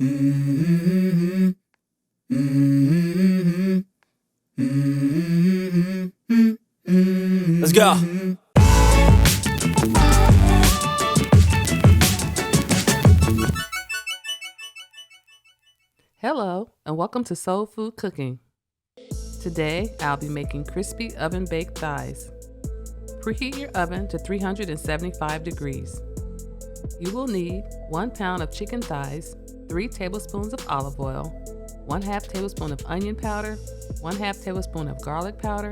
Let's go. Hello, and welcome to Soul Food Cooking. Today, I'll be making crispy oven-baked thighs. Preheat your oven to 375 degrees. You will need 1 pound of chicken thighs, 3 tablespoons of olive oil, 1/2 tablespoon of onion powder, 1/2 tablespoon of garlic powder,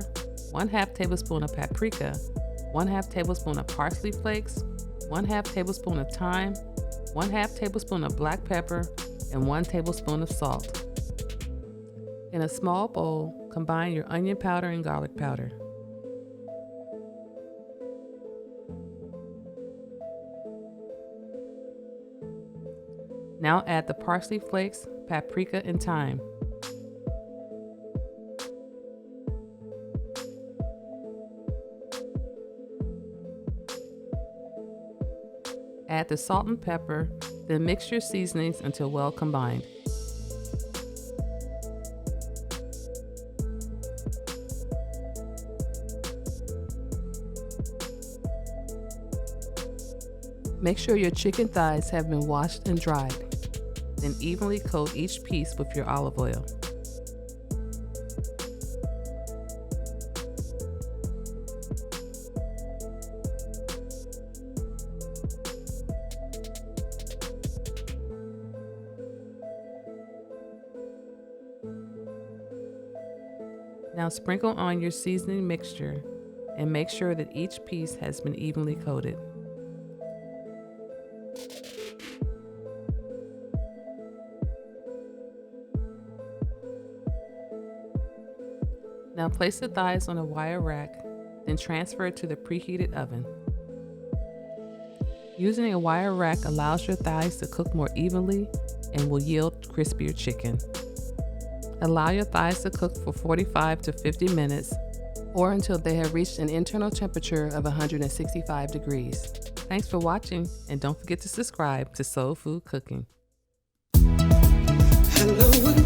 1/2 tablespoon of paprika, 1/2 tablespoon of parsley flakes, 1/2 tablespoon of thyme, 1/2 tablespoon of black pepper, and 1 tablespoon of salt. In a small bowl, combine your onion powder and garlic powder. Now add the parsley flakes, paprika, and thyme. Add the salt and pepper, then mix your seasonings until well combined. Make sure your chicken thighs have been washed and dried. Then evenly coat each piece with your olive oil. Now sprinkle on your seasoning mixture and make sure that each piece has been evenly coated. Now place the thighs on a wire rack, then transfer it to the preheated oven. Using a wire rack allows your thighs to cook more evenly and will yield crispier chicken. Allow your thighs to cook for 45 to 50 minutes or until they have reached an internal temperature of 165 degrees. Thanks for watching, and don't forget to subscribe to Soul Food Cooking. Hello.